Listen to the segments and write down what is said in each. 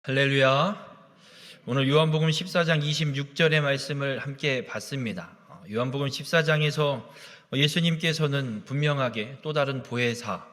할렐루야. 오늘 요한복음 14장 26절의 말씀을 함께 봤습니다. 요한복음 14장에서 예수님께서는 분명하게 또 다른 보혜사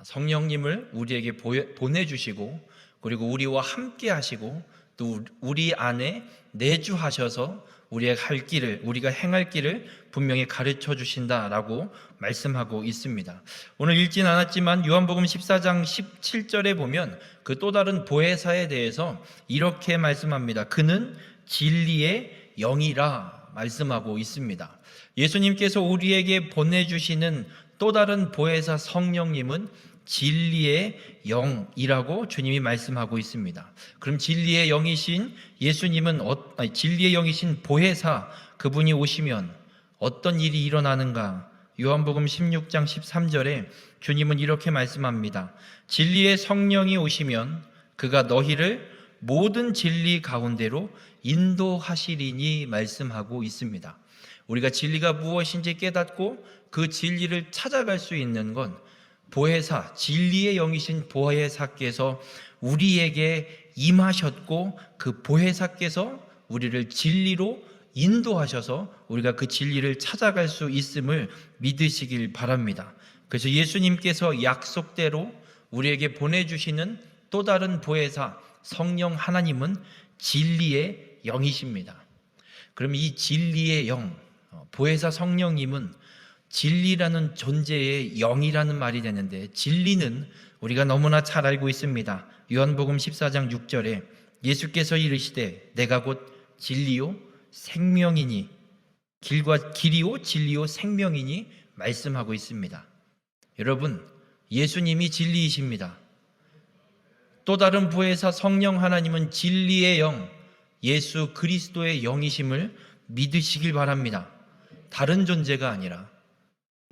성령님을 우리에게 보내주시고, 그리고 우리와 함께 하시고, 또 우리 안에 내주하셔서 우리가 행할 길을 분명히 가르쳐 주신다라고 말씀하고 있습니다. 오늘 읽진 않았지만 요한복음 14장 17절에 보면 그 또 다른 보혜사에 대해서 이렇게 말씀합니다. 그는 진리의 영이라 말씀하고 있습니다. 예수님께서 우리에게 보내주시는 또 다른 보혜사 성령님은 진리의 영이라고 주님이 말씀하고 있습니다. 그럼 진리의 영이신 예수님은 진리의 영이신 보혜사 그분이 오시면 어떤 일이 일어나는가? 요한복음 16장 13절에 주님은 이렇게 말씀합니다. 진리의 성령이 오시면 그가 너희를 모든 진리 가운데로 인도하시리니 말씀하고 있습니다. 우리가 진리가 무엇인지 깨닫고 그 진리를 찾아갈 수 있는 건 보혜사, 진리의 영이신 보혜사께서 우리에게 임하셨고, 그 보혜사께서 우리를 진리로 인도하셔서 우리가 그 진리를 찾아갈 수 있음을 믿으시길 바랍니다. 그래서 예수님께서 약속대로 우리에게 보내주시는 또 다른 보혜사 성령 하나님은 진리의 영이십니다. 그럼 이 진리의 영, 보혜사 성령님은 진리라는 존재의 영이라는 말이 되는데, 진리는 우리가 너무나 잘 알고 있습니다. 요한복음 14장 6절에 예수께서 이르시되 내가 곧 진리요 생명이니, 길이요 진리요 생명이니 말씀하고 있습니다. 여러분, 예수님이 진리이십니다. 또 다른 보혜사 성령 하나님은 진리의 영, 예수 그리스도의 영이심을 믿으시길 바랍니다. 다른 존재가 아니라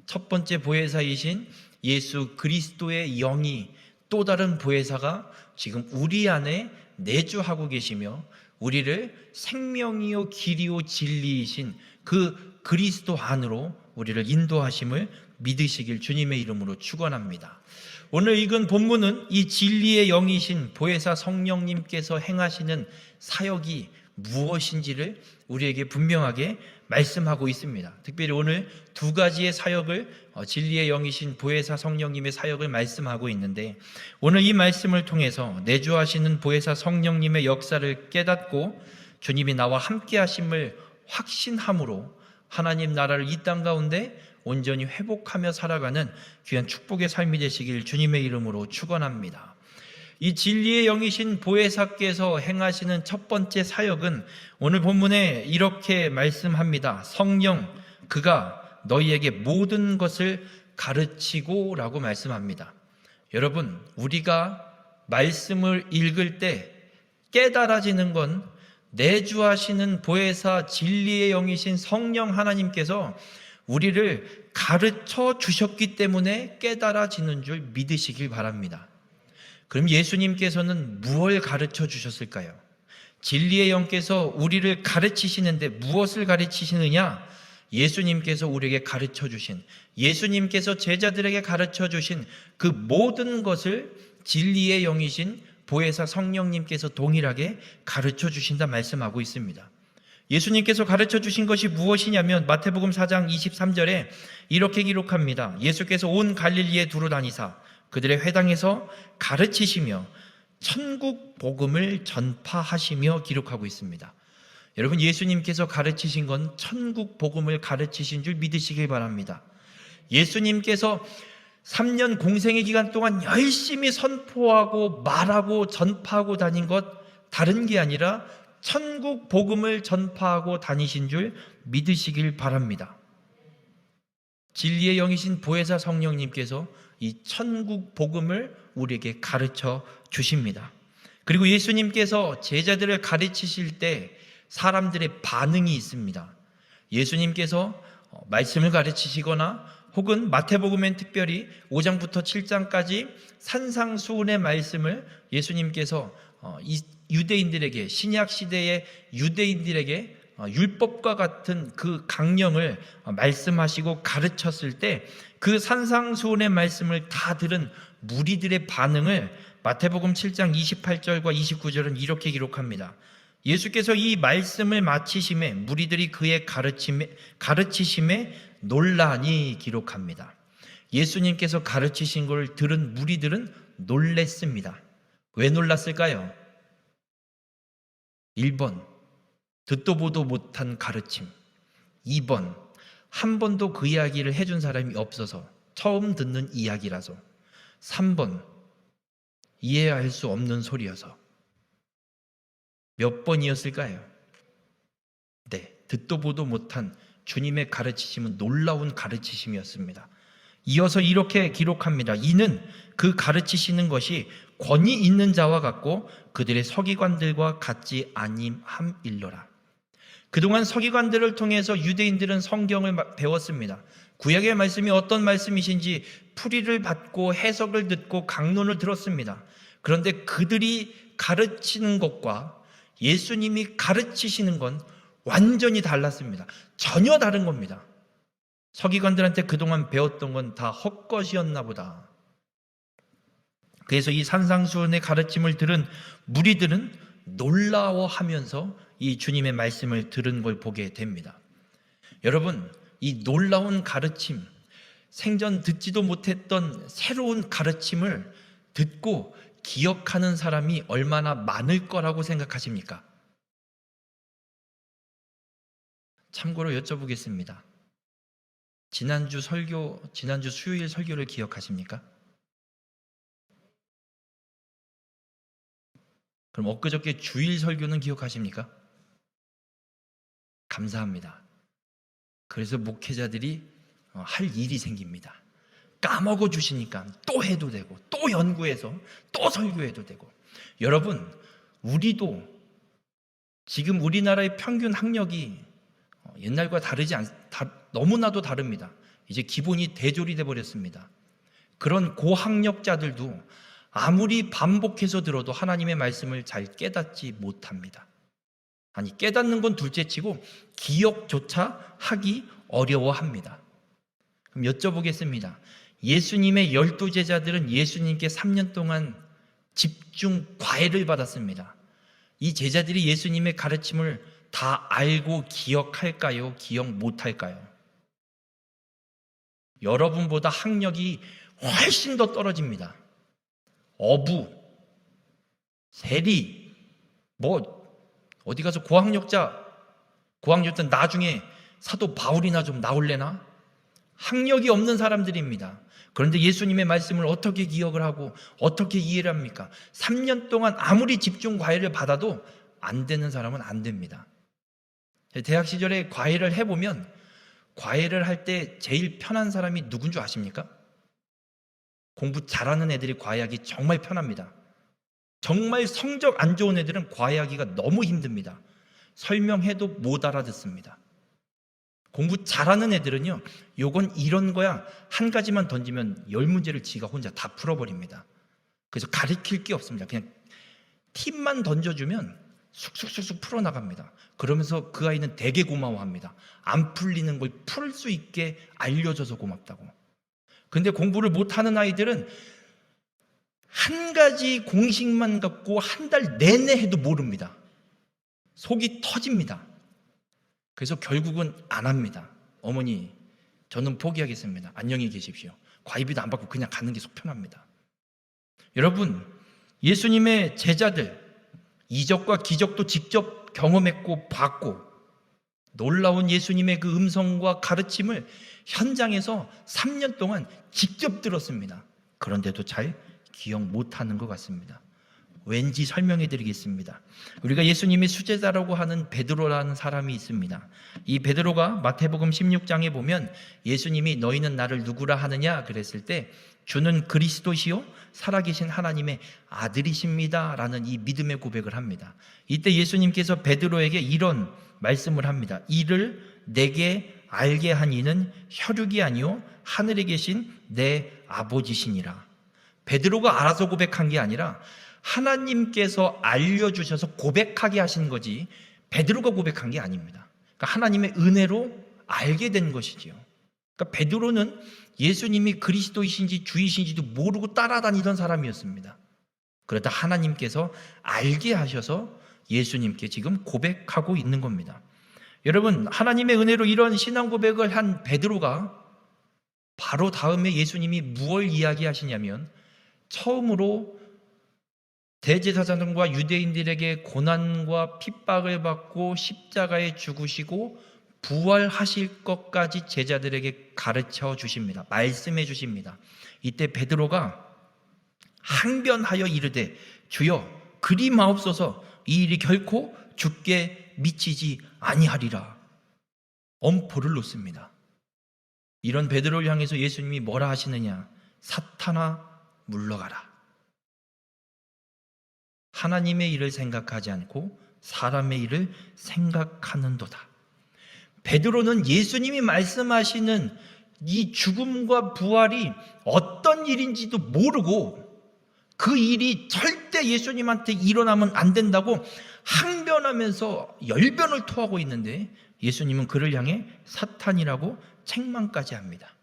첫 번째 보혜사이신 예수 그리스도의 영이, 또 다른 보혜사가 지금 우리 안에 내주하고 계시며 우리를 생명이요 길이요 진리이신 그 그리스도 안으로 우리를 인도하심을 믿으시길 주님의 이름으로 축원합니다. 오늘 읽은 본문은 이 진리의 영이신 보혜사 성령님께서 행하시는 사역이 무엇인지를 우리에게 분명하게 말씀하고 있습니다. 특별히 오늘 두 가지의 사역을, 진리의 영이신 보혜사 성령님의 사역을 말씀하고 있는데, 오늘 이 말씀을 통해서 내주하시는 보혜사 성령님의 역사를 깨닫고 주님이 나와 함께 하심을 확신함으로 하나님 나라를 이 땅 가운데 온전히 회복하며 살아가는 귀한 축복의 삶이 되시길 주님의 이름으로 축원합니다. 이 진리의 영이신 보혜사께서 행하시는 첫 번째 사역은 오늘 본문에 이렇게 말씀합니다. 성령, 그가 너희에게 모든 것을 가르치고 라고 말씀합니다. 여러분, 우리가 말씀을 읽을 때 깨달아지는 건 내주하시는 보혜사 진리의 영이신 성령 하나님께서 우리를 가르쳐 주셨기 때문에 깨달아지는 줄 믿으시길 바랍니다. 그럼 예수님께서는 무엇을 가르쳐 주셨을까요? 진리의 영께서 우리를 가르치시는데 무엇을 가르치시느냐? 예수님께서 우리에게 가르쳐 주신, 예수님께서 제자들에게 가르쳐 주신 그 모든 것을 진리의 영이신 보혜사 성령님께서 동일하게 가르쳐 주신다 말씀하고 있습니다. 예수님께서 가르쳐 주신 것이 무엇이냐면 마태복음 4장 23절에 이렇게 기록합니다. 예수께서 온 갈릴리에 두루 다니사 그들의 회당에서 가르치시며 천국 복음을 전파하시며 기록하고 있습니다. 여러분, 예수님께서 가르치신 건 천국 복음을 가르치신 줄 믿으시길 바랍니다. 예수님께서 3년 공생의 기간 동안 열심히 선포하고 말하고 전파하고 다닌 것 다른 게 아니라 천국 복음을 전파하고 다니신 줄 믿으시길 바랍니다. 진리의 영이신 보혜사 성령님께서 이 천국 복음을 우리에게 가르쳐 주십니다. 그리고 예수님께서 제자들을 가르치실 때 사람들의 반응이 있습니다. 예수님께서 말씀을 가르치시거나 혹은 마태복음엔 특별히 5장부터 7장까지 산상수훈의 말씀을 예수님께서 이 유대인들에게, 신약 시대의 유대인들에게 율법과 같은 그 강령을 말씀하시고 가르쳤을 때 그 산상수훈의 말씀을 다 들은 무리들의 반응을 마태복음 7장 28절과 29절은 이렇게 기록합니다. 예수께서 이 말씀을 마치심에 무리들이 그의 가르치심에 놀라니 기록합니다. 예수님께서 가르치신 것을 들은 무리들은 놀랬습니다. 왜 놀랐을까요? 1번, 듣도 보도 못한 가르침. 2번, 한 번도 그 이야기를 해준 사람이 없어서 처음 듣는 이야기라서. 3번, 이해할 수 없는 소리여서. 몇 번이었을까요? 네, 듣도 보도 못한 주님의 가르치심은 놀라운 가르치심이었습니다. 이어서 이렇게 기록합니다. 이는 그 가르치시는 것이 권위 있는 자와 같고 그들의 서기관들과 같지 아님함일러라. 그동안 서기관들을 통해서 유대인들은 성경을 배웠습니다. 구약의 말씀이 어떤 말씀이신지 풀이를 받고 해석을 듣고 강론을 들었습니다. 그런데 그들이 가르치는 것과 예수님이 가르치시는 건 완전히 달랐습니다. 전혀 다른 겁니다. 서기관들한테 그동안 배웠던 건 다 헛것이었나 보다. 그래서 이 산상수훈의 가르침을 들은 무리들은 놀라워하면서 이 주님의 말씀을 들은 걸 보게 됩니다. 여러분, 이 놀라운 가르침, 생전 듣지도 못했던 새로운 가르침을 듣고 기억하는 사람이 얼마나 많을 거라고 생각하십니까? 참고로 여쭤보겠습니다. 지난주 수요일 설교를 기억하십니까? 그럼 엊그저께 주일 설교는 기억하십니까? 감사합니다. 그래서 목회자들이 할 일이 생깁니다. 까먹어 주시니까 또 해도 되고 또 연구해서 또 설교해도 되고. 여러분, 우리도 지금 우리나라의 평균 학력이 옛날과 너무나도 다릅니다. 이제 기본이 대졸이 돼버렸습니다. 그런 고학력자들도 아무리 반복해서 들어도 하나님의 말씀을 잘 깨닫지 못합니다. 아니, 깨닫는 건 둘째치고 기억조차 하기 어려워합니다. 그럼 여쭤보겠습니다. 예수님의 12제자들은 예수님께 3년 동안 집중 과외를 받았습니다. 이 제자들이 예수님의 가르침을 다 알고 기억할까요? 기억 못할까요? 여러분보다 학력이 훨씬 떨어집니다. 어부, 세리, 어디 가서 고학력자 나중에 사도 바울이나 좀 나올래나? 학력이 없는 사람들입니다. 그런데 예수님의 말씀을 어떻게 기억을 하고 어떻게 이해를 합니까? 3년 동안 아무리 집중 과외를 받아도 안 되는 사람은 안 됩니다. 대학 시절에 과외를 해보면 과외를 할 때 제일 편한 사람이 누군 줄 아십니까? 공부 잘하는 애들이 과외하기 정말 편합니다. 정말 성적 안 좋은 애들은 과외하기가 너무 힘듭니다. 설명해도 못 알아듣습니다. 공부 잘하는 애들은요, 요건 이런 거야 한 가지만 던지면 10문제를 지가 혼자 다 풀어버립니다. 그래서 가르칠 게 없습니다. 그냥 팁만 던져주면 쑥쑥쑥쑥 풀어나갑니다. 그러면서 그 아이는 되게 고마워합니다. 안 풀리는 걸 풀 수 있게 알려줘서 고맙다고. 근데 공부를 못하는 아이들은 한 가지 공식만 갖고 한 달 내내 해도 모릅니다. 속이 터집니다. 그래서 결국은 안 합니다. 어머니, 저는 포기하겠습니다. 안녕히 계십시오. 과외비도 안 받고 그냥 가는 게 속 편합니다. 여러분, 예수님의 제자들 이적과 기적도 직접 경험했고 봤고 놀라운 예수님의 그 음성과 가르침을 현장에서 3년 동안 직접 들었습니다. 그런데도 잘 기억 못하는 것 같습니다. 왠지 설명해 드리겠습니다. 우리가 예수님의 수제자라고 하는 베드로라는 사람이 있습니다. 이 베드로가 마태복음 16장에 보면 예수님이 너희는 나를 누구라 하느냐 그랬을 때 주는 그리스도시요 살아계신 하나님의 아들이십니다 라는 이 믿음의 고백을 합니다. 이때 예수님께서 베드로에게 이런 말씀을 합니다. 이를 내게 알게 한 이는 혈육이 아니요 하늘에 계신 내 아버지시니라. 베드로가 알아서 고백한 게 아니라 하나님께서 알려주셔서 고백하게 하신 거지 베드로가 고백한 게 아닙니다. 그러니까 하나님의 은혜로 알게 된 것이지요. 그러니까 베드로는 예수님이 그리스도이신지 주이신지도 모르고 따라다니던 사람이었습니다. 그러다 하나님께서 알게 하셔서 예수님께 지금 고백하고 있는 겁니다. 여러분, 하나님의 은혜로 이런 신앙 고백을 한 베드로가 바로 다음에 예수님이 무엇을 이야기하시냐면, 처음으로 대제사장과 유대인들에게 고난과 핍박을 받고 십자가에 죽으시고 부활하실 것까지 제자들에게 가르쳐 주십니다. 말씀해 주십니다. 이때 베드로가 항변하여 이르되 주여 그리 마옵소서, 이 일이 결코 주께 미치지 아니하리라. 엄포를 놓습니다. 이런 베드로를 향해서 예수님이 뭐라 하시느냐? 사탄아 물러가라. 하나님의 일을 생각하지 않고 사람의 일을 생각하는도다. 베드로는 예수님이 말씀하시는 이 죽음과 부활이 어떤 일인지도 모르고 그 일이 절대 예수님한테 일어나면 안 된다고 항변하면서 열변을 토하고 있는데, 예수님은 그를 향해 사탄이라고 책망까지 합니다.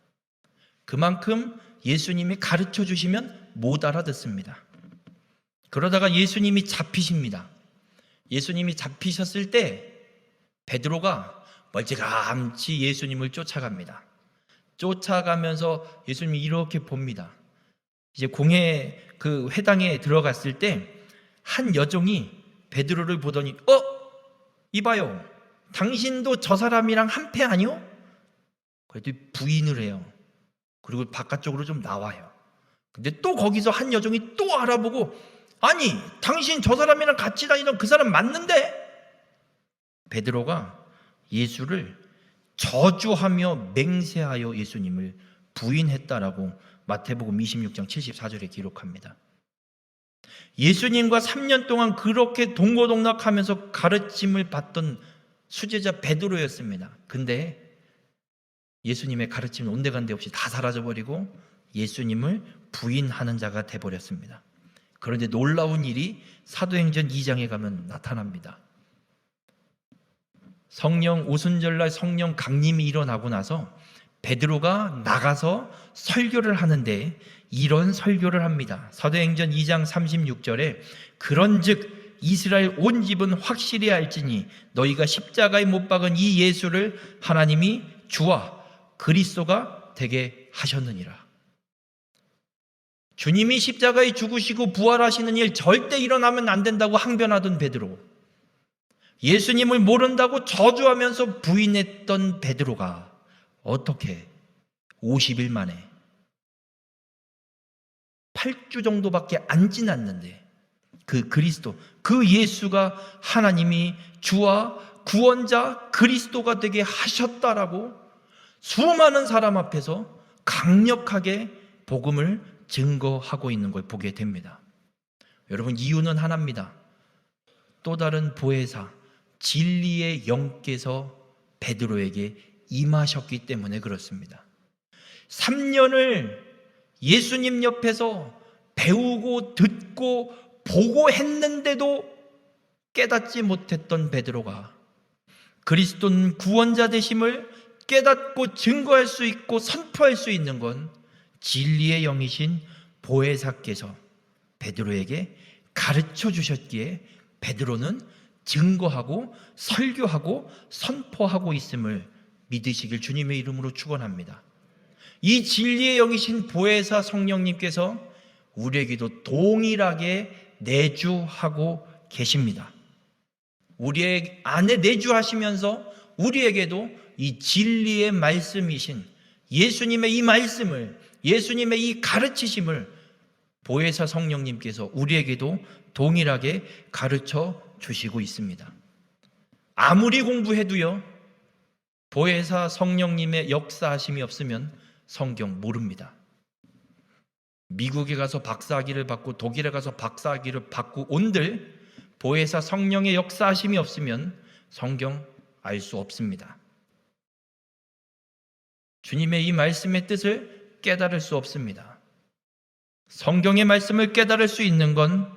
그만큼 예수님이 가르쳐 주시면 못 알아듣습니다. 그러다가 예수님이 잡히십니다. 예수님이 잡히셨을 때 베드로가 멀찌감치 예수님을 쫓아갑니다. 쫓아가면서 예수님이 이렇게 봅니다. 이제 공회 그 회당에 들어갔을 때 한 여종이 베드로를 보더니 이봐요, 당신도 저 사람이랑 한패 아니요? 그래도 부인을 해요. 그리고 바깥쪽으로 좀 나와요. 근데 또 거기서 한 여종이 또 알아보고, 아니 당신 저 사람이랑 같이 다니던 그 사람 맞는데? 베드로가 예수를 저주하며 맹세하여 예수님을 부인했다라고 마태복음 26장 74절에 기록합니다. 예수님과 3년 동안 그렇게 동고동락하면서 가르침을 받던 수제자 베드로였습니다. 근데 예수님의 가르침은 온데간데 없이 다 사라져버리고 예수님을 부인하는 자가 돼버렸습니다. 그런데 놀라운 일이 사도행전 2장에 가면 나타납니다. 성령 오순절날 성령 강림이 일어나고 나서 베드로가 나가서 설교를 하는데 이런 설교를 합니다. 사도행전 2장 36절에 그런즉 이스라엘 온 집은 확실히 알지니 너희가 십자가에 못 박은 이 예수를 하나님이 주와 그리스도가 되게 하셨느니라. 주님이 십자가에 죽으시고 부활하시는 일 절대 일어나면 안 된다고 항변하던 베드로, 예수님을 모른다고 저주하면서 부인했던 베드로가 어떻게 50일 만에 8주 정도밖에 안 지났는데 그 그리스도, 그 예수가 하나님이 주와 구원자 그리스도가 되게 하셨다라고 수많은 사람 앞에서 강력하게 복음을 증거하고 있는 걸 보게 됩니다. 여러분, 이유는 하나입니다. 또 다른 보혜사 진리의 영께서 베드로에게 임하셨기 때문에 그렇습니다. 3년을 예수님 옆에서 배우고 듣고 보고 했는데도 깨닫지 못했던 베드로가 그리스도는 구원자 되심을 깨닫고 증거할 수 있고 선포할 수 있는 건 진리의 영이신 보혜사께서 베드로에게 가르쳐 주셨기에 베드로는 증거하고 설교하고 선포하고 있음을 믿으시길 주님의 이름으로 축원합니다. 이 진리의 영이신 보혜사 성령님께서 우리에게도 동일하게 내주하고 계십니다. 우리 안에 내주하시면서 우리에게도 이 진리의 말씀이신 예수님의 이 말씀을, 예수님의 이 가르치심을 보혜사 성령님께서 우리에게도 동일하게 가르쳐 주시고 있습니다. 아무리 공부해도요, 보혜사 성령님의 역사하심이 없으면 성경 모릅니다. 미국에 가서 박사학위를 받고 독일에 가서 박사학위를 받고 온들 보혜사 성령의 역사하심이 없으면 성경 알 수 없습니다. 주님의 이 말씀의 뜻을 깨달을 수 없습니다. 성경의 말씀을 깨달을 수 있는 건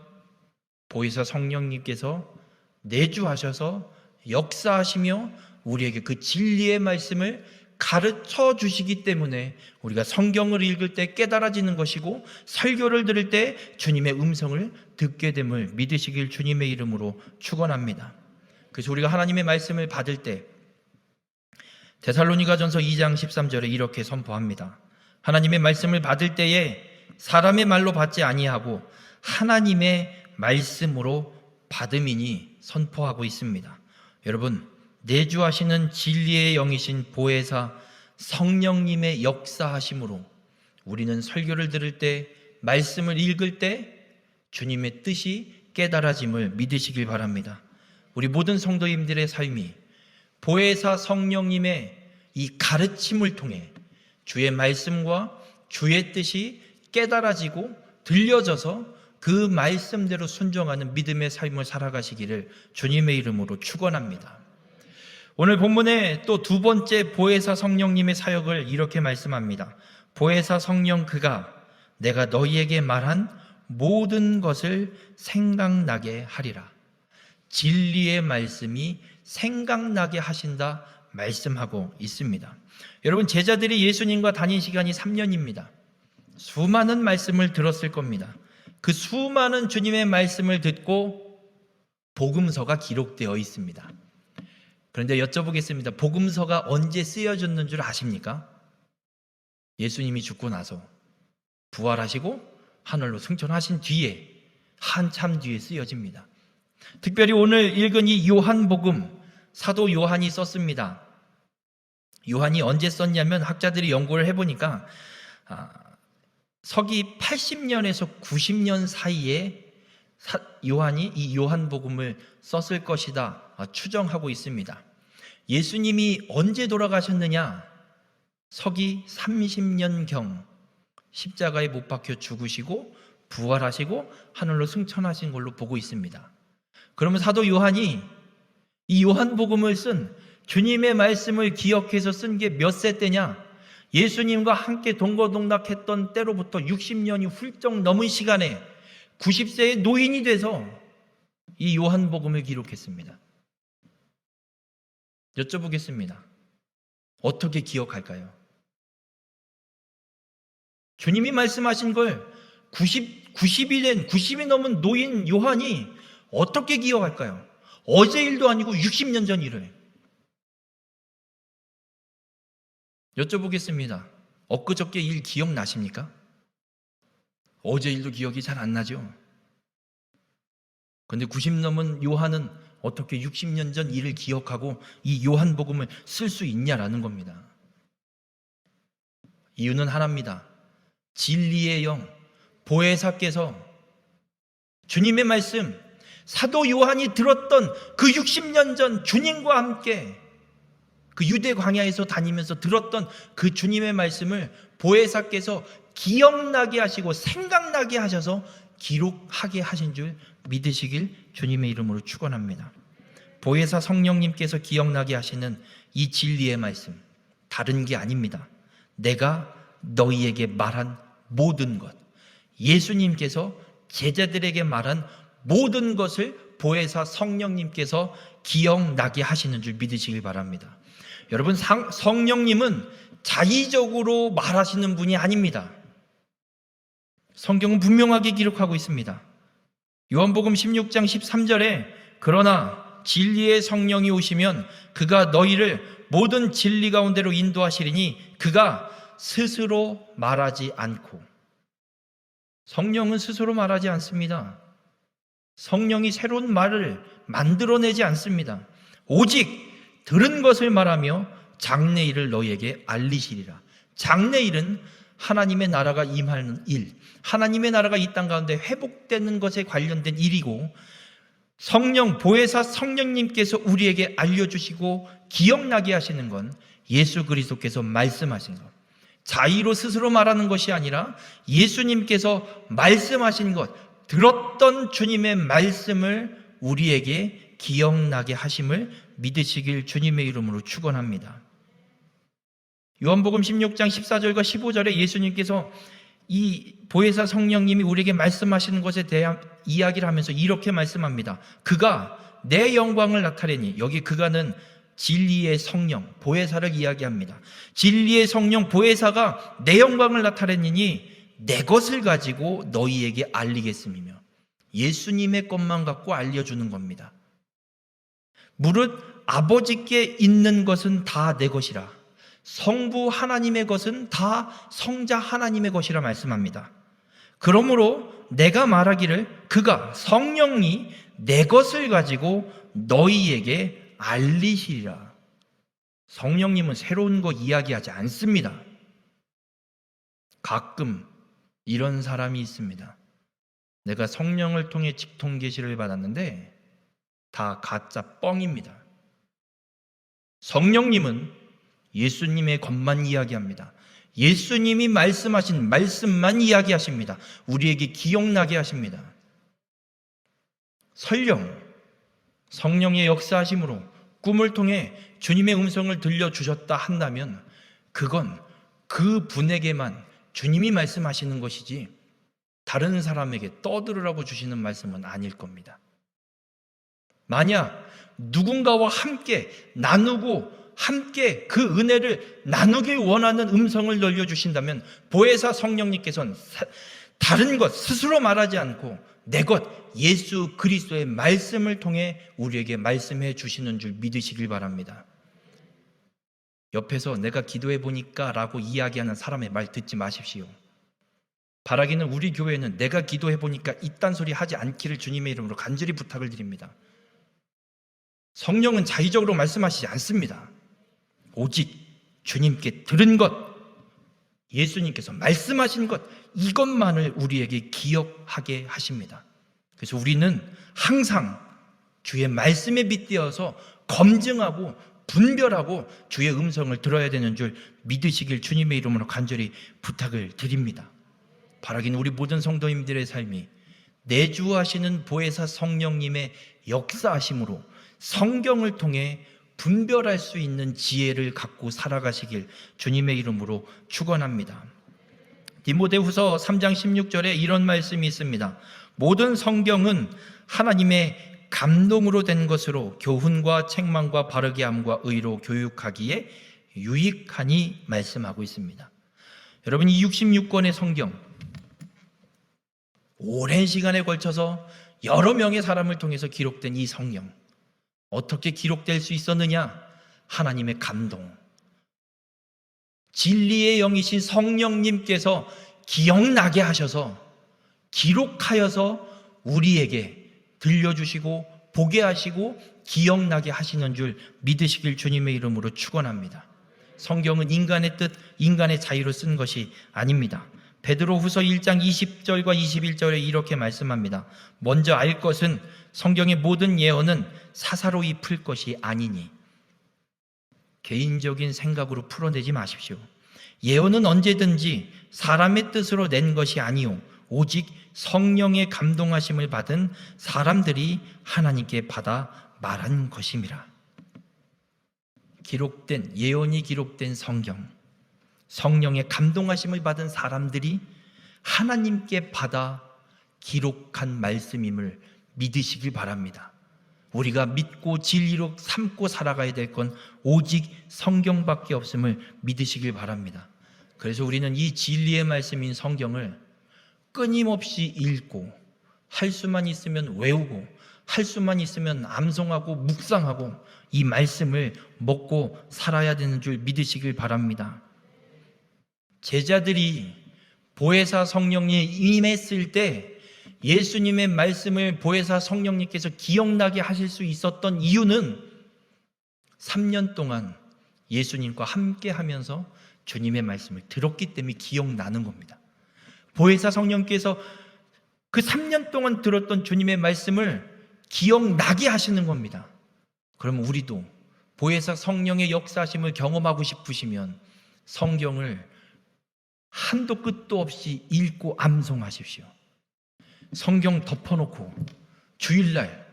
보혜사 성령님께서 내주하셔서 역사하시며 우리에게 그 진리의 말씀을 가르쳐 주시기 때문에 우리가 성경을 읽을 때 깨달아지는 것이고 설교를 들을 때 주님의 음성을 듣게 됨을 믿으시길 주님의 이름으로 축원합니다. 그래서 우리가 하나님의 말씀을 받을 때 데살로니가전서 2장 13절에 이렇게 선포합니다. 하나님의 말씀을 받을 때에 사람의 말로 받지 아니하고 하나님의 말씀으로 받음이니 선포하고 있습니다. 여러분, 내주하시는 진리의 영이신 보혜사 성령님의 역사하심으로 우리는 설교를 들을 때, 말씀을 읽을 때 주님의 뜻이 깨달아짐을 믿으시길 바랍니다. 우리 모든 성도님들의 삶이 보혜사 성령님의 이 가르침을 통해 주의 말씀과 주의 뜻이 깨달아지고 들려져서 그 말씀대로 순종하는 믿음의 삶을 살아가시기를 주님의 이름으로 축원합니다. 오늘 본문에 또 두 번째 보혜사 성령님의 사역을 이렇게 말씀합니다. 보혜사 성령 그가 내가 너희에게 말한 모든 것을 생각나게 하리라. 진리의 말씀이 생각나게 하신다 말씀하고 있습니다. 여러분, 제자들이 예수님과 다닌 시간이 3년입니다. 수많은 말씀을 들었을 겁니다. 그 수많은 주님의 말씀을 듣고 복음서가 기록되어 있습니다. 그런데 여쭤보겠습니다. 복음서가 언제 쓰여졌는 줄 아십니까? 예수님이 죽고 나서 부활하시고 하늘로 승천하신 뒤에, 한참 뒤에 쓰여집니다. 특별히 오늘 읽은 이 요한복음, 사도 요한이 썼습니다. 요한이 언제 썼냐면 학자들이 연구를 해보니까 서기 80년에서 90년 사이에 요한이 이 요한복음을 썼을 것이다 추정하고 있습니다. 예수님이 언제 돌아가셨느냐? 서기 30년경 십자가에 못 박혀 죽으시고 부활하시고 하늘로 승천하신 걸로 보고 있습니다. 그러면 사도 요한이 이 요한복음을 쓴, 주님의 말씀을 기억해서 쓴 게 몇 세 때냐? 예수님과 함께 동거동락했던 때로부터 60년이 훌쩍 넘은 시간에 90세의 노인이 돼서 이 요한복음을 기록했습니다. 여쭤보겠습니다. 어떻게 기억할까요? 주님이 말씀하신 걸 90이 넘은 노인 요한이 어떻게 기억할까요? 어제 일도 아니고 60년 전 일을. 여쭤보겠습니다. 엊그저께 일 기억나십니까? 어제 일도 기억이 잘 안 나죠? 그런데 90 넘은 요한은 어떻게 60년 전 일을 기억하고 이 요한복음을 쓸 수 있냐라는 겁니다. 이유는 하나입니다. 진리의 영, 보혜사께서 주님의 말씀, 사도 요한이 들었던 그 60년 전 주님과 함께 그 유대 광야에서 다니면서 들었던 그 주님의 말씀을 보혜사께서 기억나게 하시고 생각나게 하셔서 기록하게 하신 줄 믿으시길 주님의 이름으로 축원합니다. 보혜사 성령님께서 기억나게 하시는 이 진리의 말씀, 다른 게 아닙니다. 내가 너희에게 말한 모든 것, 예수님께서 제자들에게 말한 모든 것을 보혜사 성령님께서 기억나게 하시는 줄 믿으시길 바랍니다. 여러분, 성령님은 자의적으로 말하시는 분이 아닙니다. 성경은 분명하게 기록하고 있습니다. 요한복음 16장 13절에 그러나 진리의 성령이 오시면 그가 너희를 모든 진리 가운데로 인도하시리니 그가 스스로 말하지 않고. 성령은 스스로 말하지 않습니다. 성령이 새로운 말을 만들어내지 않습니다. 오직 들은 것을 말하며 장래일을 너희에게 알리시리라. 장래일은 하나님의 나라가 임하는 일, 하나님의 나라가 이 땅 가운데 회복되는 것에 관련된 일이고, 성령, 보혜사 성령님께서 우리에게 알려주시고 기억나게 하시는 건 예수 그리스도께서 말씀하신 것, 자의로 스스로 말하는 것이 아니라 예수님께서 말씀하신 것, 들었던 주님의 말씀을 우리에게 기억나게 하심을 믿으시길 주님의 이름으로 축원합니다. 요한복음 16장 14절과 15절에 예수님께서 이 보혜사 성령님이 우리에게 말씀하시는 것에 대한 이야기를 하면서 이렇게 말씀합니다. 그가 내 영광을 나타내니, 여기 그가는 진리의 성령 보혜사를 이야기합니다. 진리의 성령 보혜사가 내 영광을 나타내니 내 것을 가지고 너희에게 알리겠음이며, 예수님의 것만 갖고 알려주는 겁니다. 무릇 아버지께 있는 것은 다 내 것이라, 성부 하나님의 것은 다 성자 하나님의 것이라 말씀합니다. 그러므로 내가 말하기를 그가 성령이 내 것을 가지고 너희에게 알리시리라. 성령님은 새로운 거 이야기하지 않습니다. 가끔 이런 사람이 있습니다. 내가 성령을 통해 직통 계시를 받았는데 다 가짜 뻥입니다. 성령님은 예수님의 것만 이야기합니다. 예수님이 말씀하신 말씀만 이야기하십니다. 우리에게 기억나게 하십니다. 설령 성령의 역사하심으로 꿈을 통해 주님의 음성을 들려주셨다 한다면 그건 그 분에게만 주님이 말씀하시는 것이지 다른 사람에게 떠들으라고 주시는 말씀은 아닐 겁니다. 만약 누군가와 함께 나누고 함께 그 은혜를 나누길 원하는 음성을 들려주신다면 보혜사 성령님께서는 다른 것 스스로 말하지 않고 내 것 예수 그리스도의 말씀을 통해 우리에게 말씀해 주시는 줄 믿으시길 바랍니다. 옆에서 내가 기도해 보니까 라고 이야기하는 사람의 말 듣지 마십시오. 바라기는 우리 교회는 내가 기도해 보니까 이딴 소리 하지 않기를 주님의 이름으로 간절히 부탁을 드립니다. 성령은 자의적으로 말씀하시지 않습니다. 오직 주님께 들은 것, 예수님께서 말씀하신 것, 이것만을 우리에게 기억하게 하십니다. 그래서 우리는 항상 주의 말씀에 빗대어서 검증하고 분별하고 주의 음성을 들어야 되는 줄 믿으시길 주님의 이름으로 간절히 부탁을 드립니다. 바라기는 우리 모든 성도님들의 삶이 내주하시는 보혜사 성령님의 역사하심으로 성경을 통해 분별할 수 있는 지혜를 갖고 살아가시길 주님의 이름으로 축원합니다. 디모데후서 3장 16절에 이런 말씀이 있습니다. 모든 성경은 하나님의 감동으로 된 것으로 교훈과 책망과 바르게 함과 의로 교육하기에 유익하니 말씀하고 있습니다. 여러분, 이 66권의 성경 오랜 시간에 걸쳐서 여러 명의 사람을 통해서 기록된 이 성경 어떻게 기록될 수 있었느냐? 하나님의 감동, 진리의 영이신 성령님께서 기억나게 하셔서 기록하여서 우리에게 들려주시고 보게 하시고 기억나게 하시는 줄 믿으시길 주님의 이름으로 축원합니다. 성경은 인간의 뜻, 인간의 자유로 쓴 것이 아닙니다. 베드로후서 1장 20절과 21절에 이렇게 말씀합니다. 먼저 알 것은 성경의 모든 예언은 사사로이 풀 것이 아니니. 개인적인 생각으로 풀어내지 마십시오. 예언은 언제든지 사람의 뜻으로 낸 것이 아니요 오직 성령의 감동하심을 받은 사람들이 하나님께 받아 말한 것임이라. 기록된 예언이 기록된 성경, 성령의 감동하심을 받은 사람들이 하나님께 받아 기록한 말씀임을 믿으시길 바랍니다. 우리가 믿고 진리로 삼고 살아가야 될 건 오직 성경밖에 없음을 믿으시길 바랍니다. 그래서 우리는 이 진리의 말씀인 성경을 끊임없이 읽고 할 수만 있으면 외우고 할 수만 있으면 암송하고 묵상하고 이 말씀을 먹고 살아야 되는 줄 믿으시길 바랍니다. 제자들이 보혜사 성령이 임했을 때 예수님의 말씀을 보혜사 성령님께서 기억나게 하실 수 있었던 이유는 3년 동안 예수님과 함께 하면서 주님의 말씀을 들었기 때문에 기억나는 겁니다. 보혜사 성령께서 그 3년 동안 들었던 주님의 말씀을 기억나게 하시는 겁니다. 그럼 우리도 보혜사 성령의 역사하심을 경험하고 싶으시면 성경을 한도 끝도 없이 읽고 암송하십시오. 성경 덮어놓고 주일날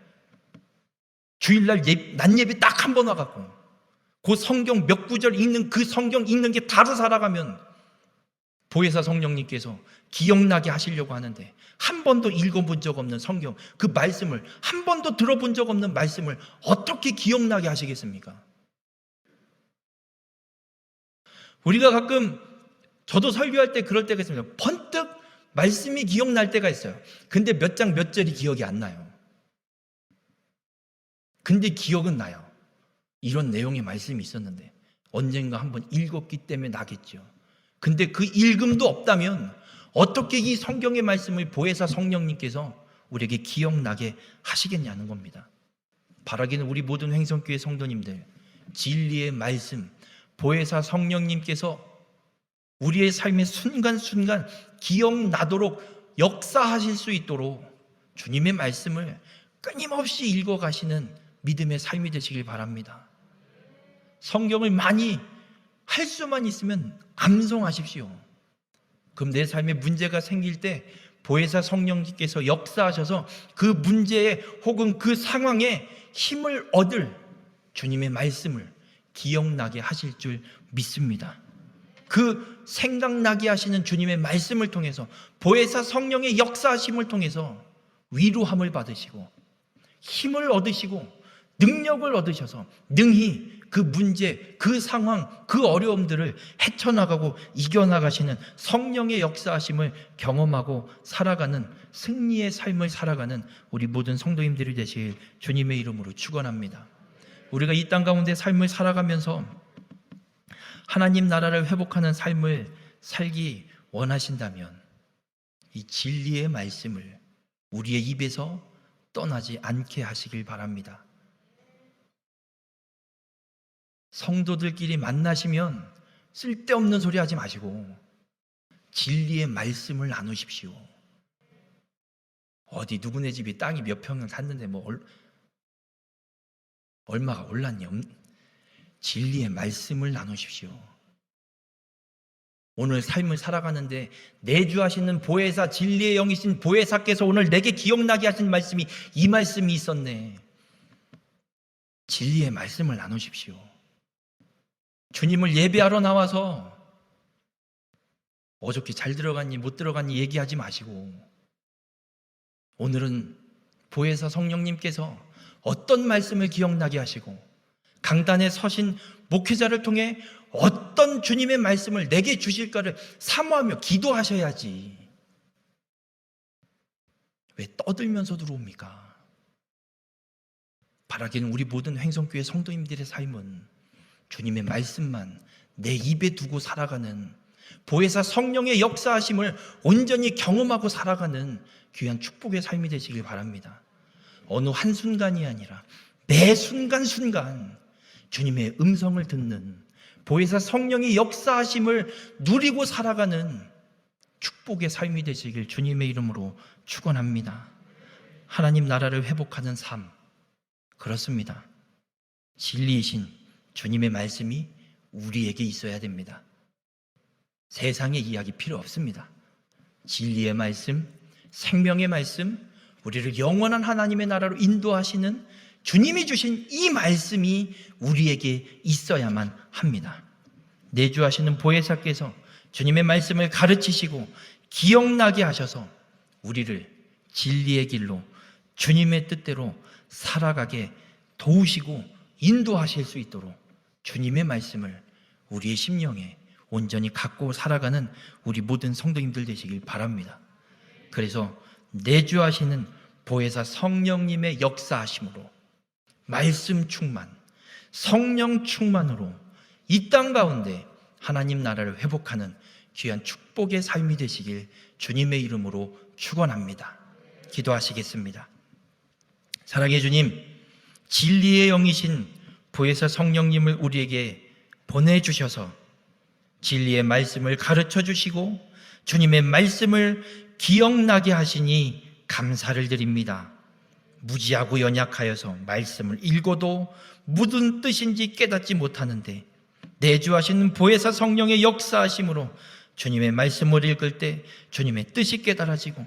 낮 예배 딱 한 번 와갖고 그 성경 몇 구절 읽는 그 성경 읽는 게 바로 살아가면 보혜사 성령님께서 기억나게 하시려고 하는데 한 번도 읽어본 적 없는 성경 그 말씀을 한 번도 들어본 적 없는 말씀을 어떻게 기억나게 하시겠습니까? 우리가 가끔, 저도 설교할 때 그럴 때가 있습니다. 번뜩 말씀이 기억날 때가 있어요. 근데 몇 장 몇 절이 기억이 안 나요. 근데 기억은 나요. 이런 내용의 말씀이 있었는데 언젠가 한번 읽었기 때문에 나겠죠. 근데 그 읽음도 없다면 어떻게 이 성경의 말씀을 보혜사 성령님께서 우리에게 기억나게 하시겠냐는 겁니다. 바라기는 우리 모든 횡성교회 성도님들, 진리의 말씀, 보혜사 성령님께서 우리의 삶의 순간순간 기억나도록 역사하실 수 있도록 주님의 말씀을 끊임없이 읽어가시는 믿음의 삶이 되시길 바랍니다. 성경을 많이 할 수만 있으면 암송하십시오. 그럼 내 삶에 문제가 생길 때 보혜사 성령님께서 역사하셔서 그 문제에 혹은 그 상황에 힘을 얻을 주님의 말씀을 기억나게 하실 줄 믿습니다. 그 생각나게 하시는 주님의 말씀을 통해서 보혜사 성령의 역사하심을 통해서 위로함을 받으시고 힘을 얻으시고 능력을 얻으셔서 능히 그 문제, 그 상황, 그 어려움들을 헤쳐나가고 이겨나가시는 성령의 역사하심을 경험하고 살아가는 승리의 삶을 살아가는 우리 모든 성도님들이 되실 주님의 이름으로 축원합니다. 우리가 이 땅 가운데 삶을 살아가면서 하나님 나라를 회복하는 삶을 살기 원하신다면 이 진리의 말씀을 우리의 입에서 떠나지 않게 하시길 바랍니다. 성도들끼리 만나시면 쓸데없는 소리 하지 마시고 진리의 말씀을 나누십시오. 어디 누구네 집이 땅이 몇 평을 샀는데 뭐 얼마가 올랐냐. 진리의 말씀을 나누십시오. 오늘 삶을 살아가는데 내주하시는 보혜사, 진리의 영이신 보혜사께서 오늘 내게 기억나게 하신 말씀이 이 말씀이 있었네. 진리의 말씀을 나누십시오. 주님을 예배하러 나와서 어저께 잘 들어갔니 못 들어갔니 얘기하지 마시고 오늘은 보혜사 성령님께서 어떤 말씀을 기억나게 하시고 강단에 서신 목회자를 통해 어떤 주님의 말씀을 내게 주실까를 사모하며 기도하셔야지. 왜 떠들면서 들어옵니까? 바라기는 우리 모든 횡성교회 성도님들의 삶은 주님의 말씀만 내 입에 두고 살아가는 보혜사 성령의 역사하심을 온전히 경험하고 살아가는 귀한 축복의 삶이 되시길 바랍니다. 어느 한순간이 아니라 매 순간순간 주님의 음성을 듣는 보혜사 성령의 역사하심을 누리고 살아가는 축복의 삶이 되시길 주님의 이름으로 축원합니다. 하나님 나라를 회복하는 삶, 그렇습니다. 진리이신 주님의 말씀이 우리에게 있어야 됩니다. 세상의 이야기 필요 없습니다. 진리의 말씀, 생명의 말씀, 우리를 영원한 하나님의 나라로 인도하시는 주님이 주신 이 말씀이 우리에게 있어야만 합니다. 내주하시는 보혜사께서 주님의 말씀을 가르치시고 기억나게 하셔서 우리를 진리의 길로 주님의 뜻대로 살아가게 도우시고 인도하실 수 있도록 주님의 말씀을 우리의 심령에 온전히 갖고 살아가는 우리 모든 성도님들 되시길 바랍니다. 그래서 내주하시는 보혜사 성령님의 역사하심으로 말씀 충만, 성령 충만으로 이 땅 가운데 하나님 나라를 회복하는 귀한 축복의 삶이 되시길 주님의 이름으로 축원합니다. 기도하시겠습니다. 사랑의 주님, 진리의 영이신 보혜사 성령님을 우리에게 보내주셔서 진리의 말씀을 가르쳐 주시고 주님의 말씀을 기억나게 하시니 감사를 드립니다. 무지하고 연약하여서 말씀을 읽어도 무슨 뜻인지 깨닫지 못하는데 내주하시는 보혜사 성령의 역사하심으로 주님의 말씀을 읽을 때 주님의 뜻이 깨달아지고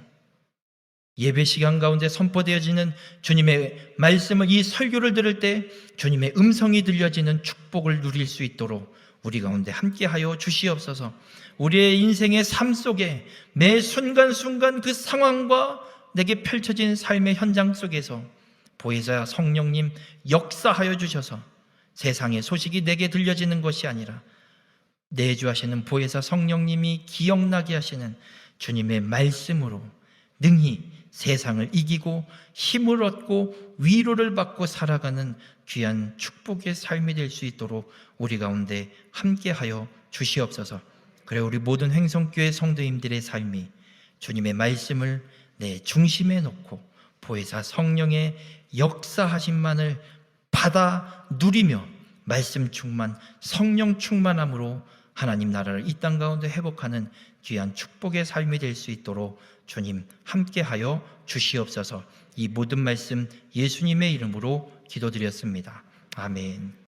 예배 시간 가운데 선포되어지는 주님의 말씀을 이 설교를 들을 때 주님의 음성이 들려지는 축복을 누릴 수 있도록 우리 가운데 함께하여 주시옵소서. 우리의 인생의 삶 속에 매 순간순간 그 상황과 내게 펼쳐진 삶의 현장 속에서 보혜사 성령님 역사하여 주셔서 세상의 소식이 내게 들려지는 것이 아니라 내주하시는 보혜사 성령님이 기억나게 하시는 주님의 말씀으로 능히 세상을 이기고 힘을 얻고 위로를 받고 살아가는 귀한 축복의 삶이 될 수 있도록 우리 가운데 함께하여 주시옵소서. 그래 우리 모든 횡성교회 성도님들의 삶이 주님의 말씀을 내 중심에 놓고 보혜사 성령의 역사하심만을 받아 누리며 말씀 충만, 성령 충만함으로 하나님 나라를 이 땅 가운데 회복하는 귀한 축복의 삶이 될 수 있도록 주님 함께하여 주시옵소서. 이 모든 말씀 예수님의 이름으로 기도드렸습니다. 아멘.